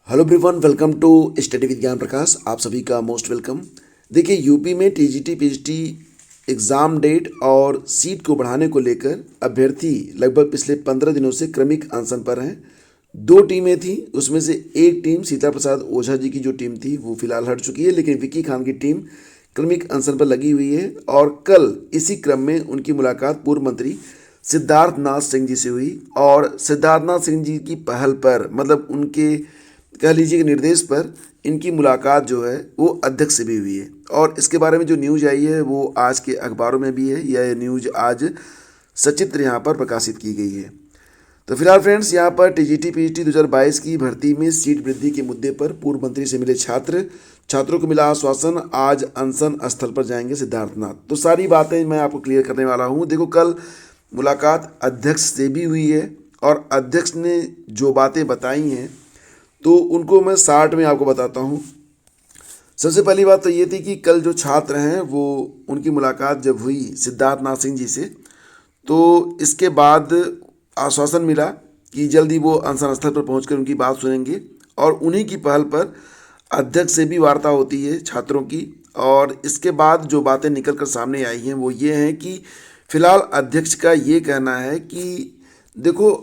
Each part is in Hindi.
Hello everyone, welcome to study with Gyan Prakash. आप सभी का मोस्ट वेलकम। देखिए, यूपी में टीजीटी पीजीटी एग्ज़ाम डेट और सीट को बढ़ाने को लेकर अभ्यर्थी लगभग पिछले 15 दिनों से क्रमिक अनशन पर हैं। दो टीमें थी, उसमें से एक टीम सीता प्रसाद ओझा जी की जो टीम थी वो फिलहाल हट चुकी है, लेकिन विक्की खान की टीम क्रमिक अनशन पर लगी हुई है। और कल इसी क्रम में उनकी मुलाकात पूर्व मंत्री सिद्धार्थ नाथ सिंह जी से हुई। और सिद्धार्थ नाथ सिंह जी की पहल पर, मतलब उनके कह लीजिए कि निर्देश पर, इनकी मुलाकात जो है वो अध्यक्ष से भी हुई है। और इसके बारे में जो न्यूज़ आई है वो आज के अखबारों में भी है। यह न्यूज़ आज सचित्र यहाँ पर प्रकाशित की गई है। तो फिलहाल फ्रेंड्स, यहाँ पर टीजीटी पीजीटी 2022 की भर्ती में सीट वृद्धि के मुद्दे पर पूर्व मंत्री से मिले छात्रों को मिला आश्वासन। आज अनशन स्थल पर जाएंगे सिद्धार्थनाथ। तो सारी बातें मैं आपको क्लियर करने वाला हूँ। देखो, कल मुलाकात अध्यक्ष से भी हुई है और अध्यक्ष ने जो बातें बताई हैं तो उनको मैं शार्ट में आपको बताता हूँ। सबसे पहली बात तो ये थी कि कल जो छात्र हैं वो, उनकी मुलाकात जब हुई सिद्धार्थ नाथ सिंह जी से, तो इसके बाद आश्वासन मिला कि जल्दी वो अनशन स्थल पर पहुंचकर उनकी बात सुनेंगे। और उन्हीं की पहल पर अध्यक्ष से भी वार्ता होती है छात्रों की। और इसके बाद जो बातें निकल कर सामने आई हैं वो ये हैं कि फिलहाल अध्यक्ष का ये कहना है कि देखो,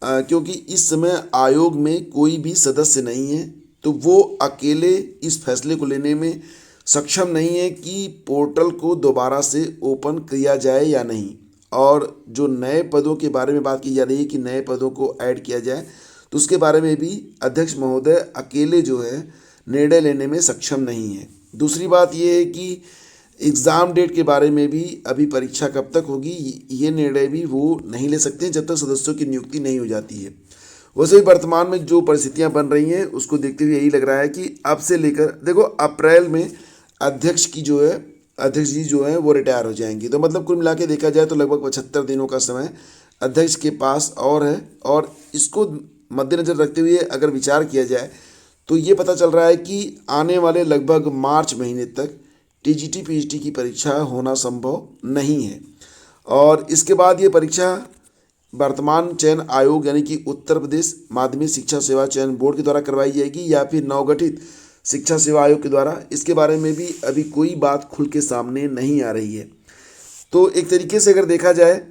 क्योंकि इस समय आयोग में कोई भी सदस्य नहीं है, तो वो अकेले इस फैसले को लेने में सक्षम नहीं है कि पोर्टल को दोबारा से ओपन किया जाए या नहीं। और जो नए पदों के बारे में बात की जा रही है कि नए पदों को ऐड किया जाए, तो उसके बारे में भी अध्यक्ष महोदय अकेले जो है निर्णय लेने में सक्षम नहीं है। दूसरी बात ये है कि एग्ज़ाम डेट के बारे में भी, अभी परीक्षा कब तक होगी ये निर्णय भी वो नहीं ले सकते हैं जब तक सदस्यों की नियुक्ति नहीं हो जाती है। वैसे भी वर्तमान में जो परिस्थितियां बन रही हैं उसको देखते हुए यही लग रहा है कि अब से लेकर, देखो, अप्रैल में अध्यक्ष की जो है, अध्यक्ष जी जो है वो रिटायर हो जाएंगी। तो मतलब कुल मिला के देखा जाए तो लगभग 75 दिनों का समय अध्यक्ष के पास और है। और इसको मद्देनज़र रखते हुए अगर विचार किया जाए तो ये पता चल रहा है कि आने वाले लगभग मार्च महीने तक टीजीटी पीजीटी की परीक्षा होना संभव नहीं है। और इसके बाद ये परीक्षा वर्तमान चयन आयोग यानी कि उत्तर प्रदेश माध्यमिक शिक्षा सेवा चयन बोर्ड के द्वारा करवाई जाएगी या फिर नवगठित शिक्षा सेवा आयोग के द्वारा, इसके बारे में भी अभी कोई बात खुल के सामने नहीं आ रही है। तो एक तरीके से अगर देखा जाए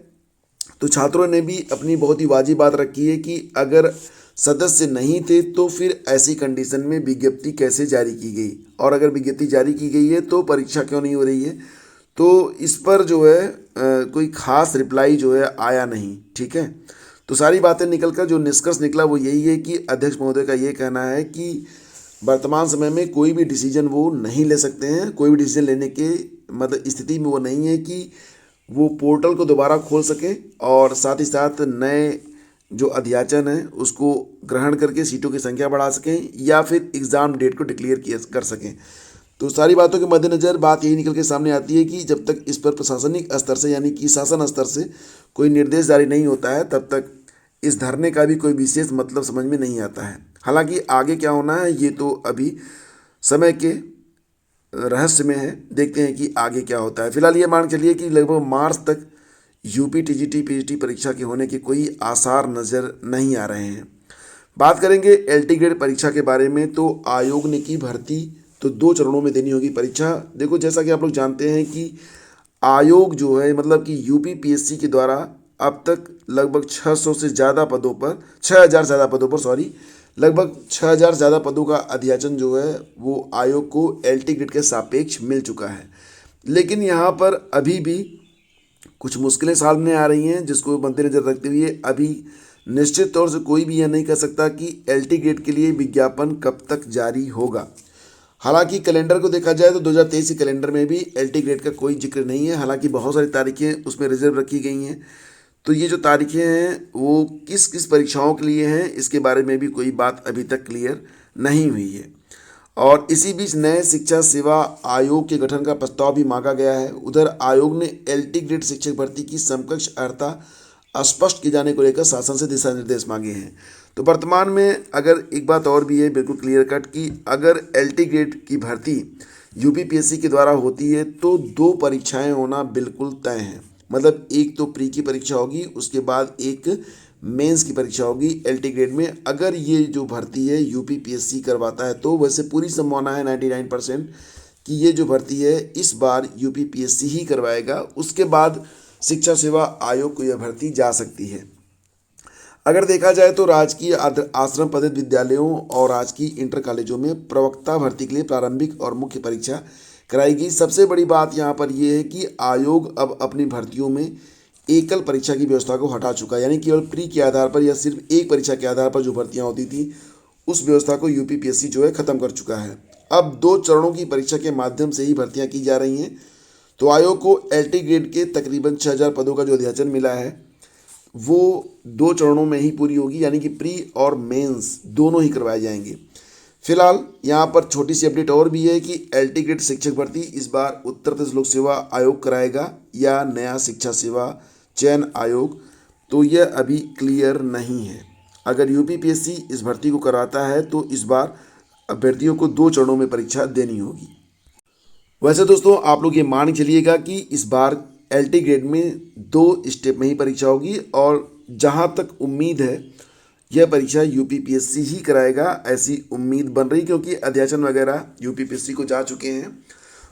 तो छात्रों ने भी अपनी बहुत ही वाजिब बात रखी है कि अगर सदस्य नहीं थे तो फिर ऐसी कंडीशन में विज्ञप्ति कैसे जारी की गई, और अगर विज्ञप्ति जारी की गई है तो परीक्षा क्यों नहीं हो रही है। तो इस पर जो है कोई खास रिप्लाई जो है आया नहीं। ठीक है, तो सारी बातें निकल कर जो निष्कर्ष निकला वो यही है कि अध्यक्ष महोदय का ये कहना है कि वर्तमान समय में कोई भी डिसीजन वो नहीं ले सकते हैं। कोई भी डिसीजन लेने के मतलब स्थिति में वो नहीं है कि वो पोर्टल को दोबारा खोल सकें और साथ ही साथ नए जो अध्याचन है उसको ग्रहण करके सीटों की संख्या बढ़ा सकें या फिर एग्ज़ाम डेट को डिक्लेयर किया कर सकें। तो सारी बातों के मद्देनज़र बात यही निकल के सामने आती है कि जब तक इस पर प्रशासनिक स्तर से यानी कि शासन स्तर से कोई निर्देश जारी नहीं होता है तब तक इस धरने का भी कोई विशेष मतलब समझ में नहीं आता है। हालांकि आगे क्या होना है ये तो अभी समय के रहस्य में है, देखते हैं कि आगे क्या होता है। फिलहाल ये मान चलिए कि लगभग मार्च तक यूपी टीजीटी पीजीटी परीक्षा के होने के कोई आसार नज़र नहीं आ रहे हैं। बात करेंगे एलटी ग्रेड परीक्षा के बारे में, तो आयोग ने की भर्ती तो 2 चरणों में देनी होगी परीक्षा। देखो, जैसा कि आप लोग जानते हैं कि आयोग जो है, मतलब कि यूपी पीएससी के द्वारा अब तक लगभग 600 से ज़्यादा पदों पर, 6000 ज़्यादा पदों पर, सॉरी, लगभग 6000 ज़्यादा पदों का अध्याचन जो है वो आयोग को एलटी ग्रेड के सापेक्ष मिल चुका है। लेकिन यहाँ पर अभी भी कुछ मुश्किलें सामने आ रही हैं जिसको मद्देनजर रखते हुए अभी निश्चित तौर से कोई भी यह नहीं कह सकता कि एलटी ग्रेड के लिए विज्ञापन कब तक जारी होगा। हालांकि कैलेंडर को देखा जाए तो 2023 के कैलेंडर में भी एलटी ग्रेड का कोई जिक्र नहीं है। हालांकि बहुत सारी तारीखें उसमें रिजर्व रखी गई हैं। तो ये जो तारीखें हैं वो किस किस परीक्षाओं के लिए हैं इसके बारे में भी कोई बात अभी तक क्लियर नहीं हुई है। और इसी बीच नए शिक्षा सेवा आयोग के गठन का प्रस्ताव भी मांगा गया है। उधर आयोग ने एलटी ग्रेड शिक्षक भर्ती की समकक्ष अर्हता स्पष्ट किए जाने को लेकर शासन से दिशा निर्देश मांगे हैं। तो वर्तमान में अगर एक बात और भी है बिल्कुल क्लियर कट कि अगर एलटी ग्रेड की भर्ती यूपी पीएससी के द्वारा होती है तो 2 परीक्षाएं होना बिल्कुल तय है। मतलब एक तो प्री की परीक्षा होगी, उसके बाद एक मेंस की परीक्षा होगी एलटी ग्रेड में। अगर ये जो भर्ती है यूपीपीएससी करवाता है तो वैसे पूरी संभावना है 99% कि ये जो भर्ती है इस बार यूपीपीएससी ही करवाएगा। उसके बाद शिक्षा सेवा आयोग को यह भर्ती जा सकती है। अगर देखा जाए तो राजकीय आश्रम पद्धत विद्यालयों और राजकीय इंटर कॉलेजों में प्रवक्ता भर्ती के लिए प्रारंभिक और मुख्य परीक्षा कराई गई। सबसे बड़ी बात यहाँ पर यह है कि आयोग अब अपनी भर्तियों में एकल परीक्षा की व्यवस्था को हटा चुका है, यानी केवल प्री के आधार पर या सिर्फ एक परीक्षा के आधार पर जो भर्तियाँ होती थी उस व्यवस्था को यूपीपीएससी जो है ख़त्म कर चुका है। अब 2 चरणों की परीक्षा के माध्यम से ही भर्तियाँ की जा रही हैं। तो आयोग को एलटी ग्रेड के तकरीबन 6000 पदों का जो अध्याचन मिला है वो 2 चरणों में ही पूरी होगी, यानी कि प्री और मेंस दोनों ही करवाए जाएंगे। फिलहाल यहाँ पर छोटी सी अपडेट और भी है कि एलटी ग्रेड शिक्षक भर्ती इस बार उत्तर प्रदेश लोक सेवा आयोग कराएगा या नया शिक्षा सेवा चयन आयोग, तो यह अभी क्लियर नहीं है। अगर यूपीपीएससी इस भर्ती को कराता है तो इस बार अभ्यर्थियों को 2 चरणों में परीक्षा देनी होगी। वैसे दोस्तों आप लोग ये मान चलिएगा कि इस बार एलटी ग्रेड में 2 स्टेप में ही परीक्षा होगी और जहाँ तक उम्मीद है यह परीक्षा यूपीपीएससी ही कराएगा, ऐसी उम्मीद बन रही, क्योंकि अध्याचन वगैरह यूपीपीएससी को जा चुके हैं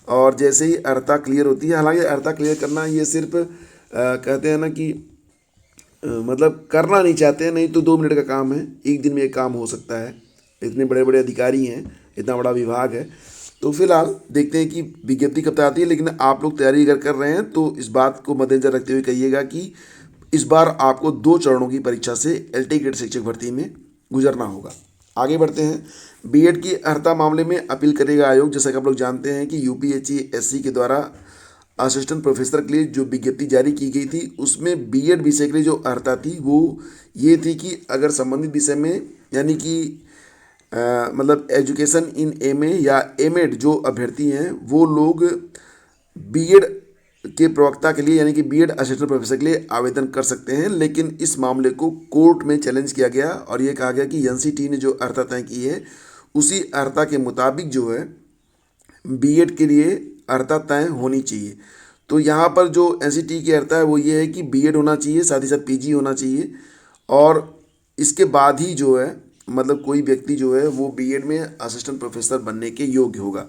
और जैसे ही अर्हता क्लियर होती है, हालांकि अर्हता क्लियर करना ये सिर्फ कहते हैं ना कि मतलब करना नहीं चाहते हैं, नहीं तो 2 मिनट का काम है, एक दिन में एक काम हो सकता है। इतने बड़े बड़े अधिकारी हैं, इतना बड़ा विभाग है। तो फिलहाल देखते हैं कि विज्ञप्ति कब तक आती है, लेकिन आप लोग तैयारी अगर कर रहे हैं तो इस बात को मद्देनजर रखते हुए कहिएगा कि इस बार आपको 2 चरणों की परीक्षा से एलटी ग्रेड शिक्षक भर्ती में गुजरना होगा। आगे बढ़ते हैं। बीएड की अर्हता मामले में अपील करेगा आयोग। जैसा कि आप लोग जानते हैं कि यूपीएससी के द्वारा असिस्टेंट प्रोफेसर के लिए जो विज्ञप्ति जारी की गई थी उसमें बीएड विषय के लिए जो अर्हता थी वो ये थी कि अगर संबंधित विषय में यानी कि मतलब एजुकेशन इन एमए या एमएड जो अभ्यर्थी हैं वो लोग बीएड के प्रवक्ता के लिए यानी कि बीएड असिस्टेंट प्रोफेसर के लिए आवेदन कर सकते हैं। लेकिन इस मामले को कोर्ट में चैलेंज किया गया और ये कहा गया कि एनसीटी ने जो अर्हता तय की है उसी अर्हता के मुताबिक जो है बीएड के लिए अर्हता तय होनी चाहिए। तो यहाँ पर जो एनसीटी की अर्हता है वो ये है कि बीएड होना चाहिए, साथ ही साथ पीजी होना चाहिए और इसके बाद ही जो है मतलब कोई व्यक्ति जो है वो बीएड में असिस्टेंट प्रोफेसर बनने के योग्य होगा।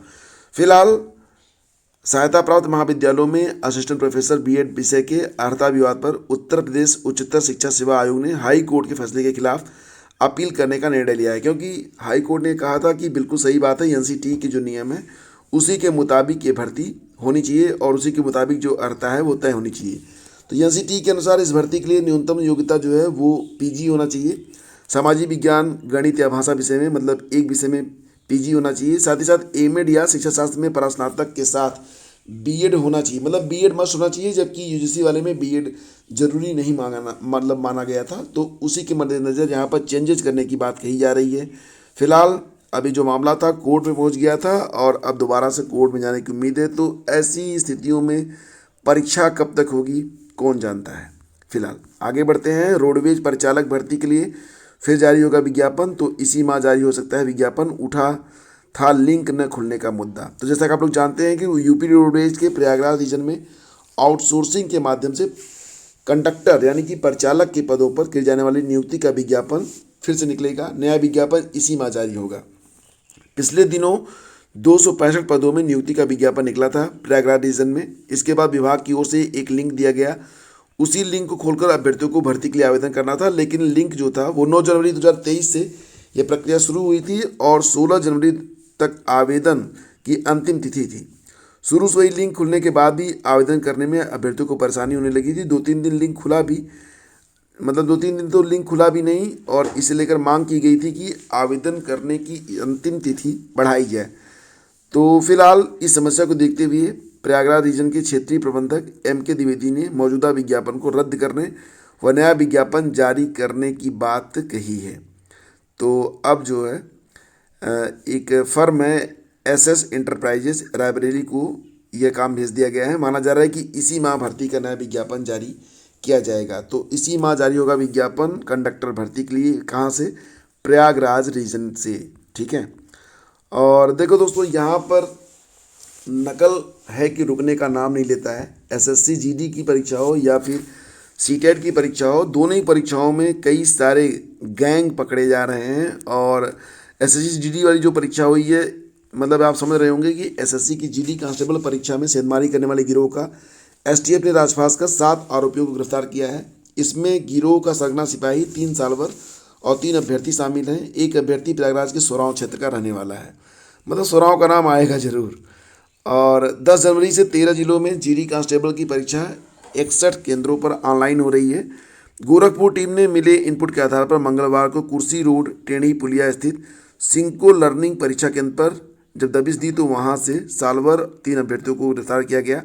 फिलहाल सहायता प्राप्त महाविद्यालयों में असिस्टेंट प्रोफेसर बीएड विषय के अर्हता विवाद पर उत्तर प्रदेश उच्चतर शिक्षा सेवा आयोग ने हाई कोर्ट के फैसले के खिलाफ अपील करने का निर्णय लिया है, क्योंकि हाई कोर्ट ने कहा था कि बिल्कुल सही बात है, एनसीटी के जो नियम है उसी के मुताबिक ये भर्ती होनी चाहिए और उसी के मुताबिक जो अर्हता है वो तय होनी चाहिए। तो एनसीटी के अनुसार इस भर्ती के लिए न्यूनतम योग्यता जो है वो पीजी होना चाहिए। सामाजिक विज्ञान, गणित या भाषा विषय में मतलब एक विषय में पीजी होना चाहिए। साथ ही साथ एमएड या शिक्षा शास्त्र में परास्नातक के साथ बीएड होना चाहिए, मतलब बीएड मस्ट होना चाहिए, जबकि यूजीसी वाले में बीएड जरूरी नहीं माना गया था। तो उसी के मद्देनज़र यहाँ पर चेंजेस करने की बात कही जा रही है। फिलहाल अभी जो मामला था कोर्ट में पहुँच गया था और अब दोबारा से कोर्ट में जाने की उम्मीद है। तो ऐसी स्थितियों में परीक्षा कब तक होगी कौन जानता है। फिलहाल आगे बढ़ते हैं। रोडवेज परिचालक भर्ती के लिए फिर जारी होगा विज्ञापन, तो इसी माह जारी हो सकता है विज्ञापन। उठा था लिंक न खुलने का मुद्दा। तो जैसा कि आप लोग जानते हैं कि यूपी रोडवेज के प्रयागराज रीजन में आउटसोर्सिंग के माध्यम से कंडक्टर यानी कि परिचालक के पदों पर किए जाने वाली नियुक्ति का विज्ञापन फिर से निकलेगा। नया विज्ञापन इसी माह जारी होगा। पिछले दिनों 265 पदों में नियुक्ति का विज्ञापन निकला था प्रयागराज रीजन में। इसके बाद विभाग की ओर से एक लिंक दिया गया, उसी लिंक को खोलकर अभ्यर्थियों को भर्ती के लिए आवेदन करना था। लेकिन लिंक जो था वो 9 जनवरी 2023 से यह प्रक्रिया शुरू हुई थी और 16 जनवरी तक आवेदन की अंतिम तिथि थी। शुरू से ही लिंक खुलने के बाद भी आवेदन करने में अभ्यर्थियों को परेशानी होने लगी थी। 2-3 दिन लिंक खुला भी, मतलब 2-3 दिन तो लिंक खुला भी नहीं और इसे लेकर मांग की गई थी कि आवेदन करने की अंतिम तिथि बढ़ाई जाए। तो फिलहाल इस समस्या को देखते हुए प्रयागराज रीजन के क्षेत्रीय प्रबंधक एम.के. द्विवेदी ने मौजूदा विज्ञापन को रद्द करने व नया विज्ञापन जारी करने की बात कही है। तो अब जो है एक फर्म है एसएस एंटरप्राइजेस रायबरेली को यह काम भेज दिया गया है। माना जा रहा है कि इसी माह भर्ती का नया विज्ञापन जारी किया जाएगा। तो इसी माह जारी होगा विज्ञापन कंडक्टर भर्ती के लिए। कहाँ से? प्रयागराज रीजन से। ठीक है। और देखो दोस्तों यहाँ पर नकल है कि रुकने का नाम नहीं लेता है। एसएससी जीडी की परीक्षा हो या फिर सीटेट की परीक्षा हो, दोनों ही परीक्षाओं में कई सारे गैंग पकड़े जा रहे हैं। और एसएससी जीडी वाली जो परीक्षा हुई है, मतलब आप समझ रहे होंगे कि एसएससी की जीडी कांस्टेबल परीक्षा में सेंधमारी करने वाले गिरोह का एसटीएफ ने राजपास का 7 आरोपियों को गिरफ्तार किया है। इसमें गिरोह का सरगना सिपाही 3 सालवर और 3 अभ्यर्थी शामिल हैं। एक अभ्यर्थी प्रयागराज के सोराव क्षेत्र का रहने वाला है, मतलब सोराव का नाम आएगा जरूर। और 10 जनवरी से 13 जिलों में जीडी कांस्टेबल की परीक्षा 61 केंद्रों पर ऑनलाइन हो रही है। गोरखपुर टीम ने मिले इनपुट के आधार पर मंगलवार को कुर्सी रोड टेढ़ी पुलिया स्थित सिंको लर्निंग परीक्षा केंद्र पर जब दबिश दी तो वहां से सालवर 3 अभ्यर्थियों को गिरफ्तार किया गया।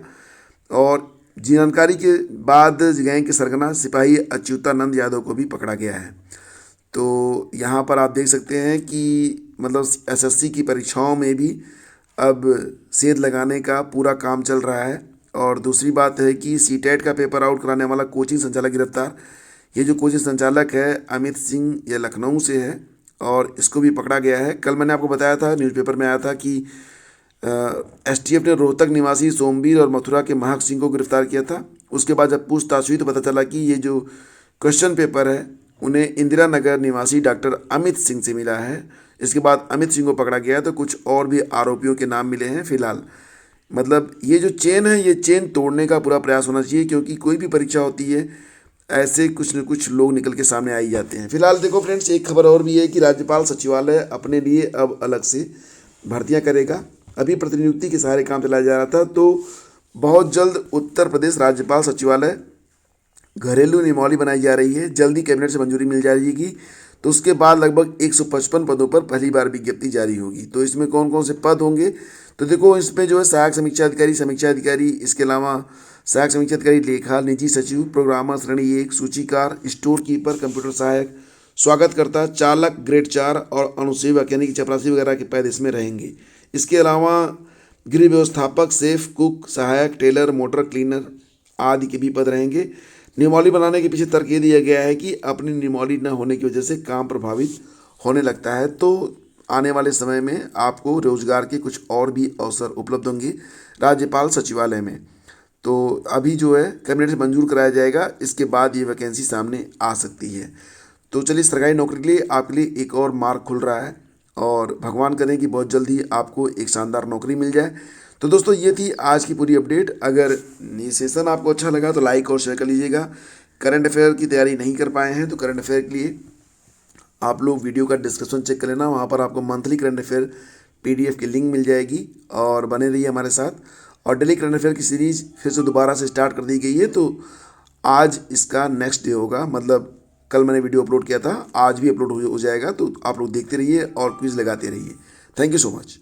और जानकारी के बाद गैंग के सरगना सिपाही अच्युतानंद यादव को भी पकड़ा गया है। तो यहाँ पर आप देख सकते हैं कि मतलब एसएससी की परीक्षाओं में भी अब सेध लगाने का पूरा काम चल रहा है। और दूसरी बात है कि सीटेट का पेपर आउट कराने वाला कोचिंग संचालक गिरफ्तार। ये जो कोचिंग संचालक है अमित सिंह, ये लखनऊ से है और इसको भी पकड़ा गया है। कल मैंने आपको बताया था, न्यूज़पेपर में आया था कि एसटीएफ ने रोहतक निवासी सोमवीर और मथुरा के महक सिंह को गिरफ्तार किया था। उसके बाद जब पूछताछ हुई तो पता चला कि ये जो क्वेश्चन पेपर है उन्हें इंदिरा नगर निवासी डॉक्टर अमित सिंह से मिला है। इसके बाद अमित सिंह को पकड़ा गया तो कुछ और भी आरोपियों के नाम मिले हैं फिलहाल। मतलब ये जो चेन है, ये चेन तोड़ने का पूरा प्रयास होना चाहिए, क्योंकि कोई भी परीक्षा होती है ऐसे कुछ न कुछ लोग निकल के सामने आ ही जाते हैं। फिलहाल देखो फ्रेंड्स, एक खबर और भी है कि राज्यपाल सचिवालय अपने लिए अब अलग से भर्तियां करेगा। अभी प्रतिनियुक्ति के सहारे काम चलाया जा रहा था, तो बहुत जल्द उत्तर प्रदेश राज्यपाल सचिवालय घरेलू नियमावली बनाई जा रही है। जल्दी कैबिनेट से मंजूरी मिल जाएगी तो उसके बाद लगभग 155 पदों पर पहली बार विज्ञप्ति जारी होगी। तो इसमें कौन कौन से पद होंगे, तो देखो इसमें जो है सहायक समीक्षा अधिकारी, इसके अलावा सहायक समीक्षा अधिकारी लेखा, निजी सचिव, प्रोग्रामर श्रेणी 1, सूचीकार, स्टोर कीपर, कंप्यूटर सहायक, स्वागतकर्ता, चालक ग्रेड 4 और अनुसेवक यानी कि चपरासी वगैरह के पद इसमें रहेंगे। इसके अलावा गृह व्यवस्थापक, सेफ, कुक, सहायक, टेलर, मोटर क्लीनर आदि के भी पद रहेंगे। नियमावली बनाने के पीछे तर्क ये दिया गया है कि अपनी नियमावली न होने की वजह से काम प्रभावित होने लगता है, तो आने वाले समय में आपको रोजगार के कुछ और भी अवसर उपलब्ध होंगे राज्यपाल सचिवालय में। तो अभी जो है कैबिनेट से मंजूर कराया जाएगा, इसके बाद ये वैकेंसी सामने आ सकती है। तो चलिए, सरकारी नौकरी के लिए आपके लिए एक और मार्ग खुल रहा है और भगवान करें कि बहुत जल्दी आपको एक शानदार नौकरी मिल जाए। तो दोस्तों, ये थी आज की पूरी अपडेट। अगर ये सेशन आपको अच्छा लगा तो लाइक और शेयर कर लीजिएगा। करंट अफेयर की तैयारी नहीं कर पाए हैं तो करंट अफेयर के लिए आप लोग वीडियो का डिस्क्रिप्शन चेक कर लेना, वहाँ पर आपको मंथली करंट अफेयर पीडीएफ की लिंक मिल जाएगी। और बने रहिए हमारे साथ। और डेली करंट अफेयर की सीरीज फिर से दोबारा से स्टार्ट कर दी गई है, तो आज इसका नेक्स्ट डे होगा। मतलब कल मैंने वीडियो अपलोड किया था, आज भी अपलोड हो जाएगा। तो आप लोग देखते रहिए और क्विज लगाते रहिए। Thank you so much.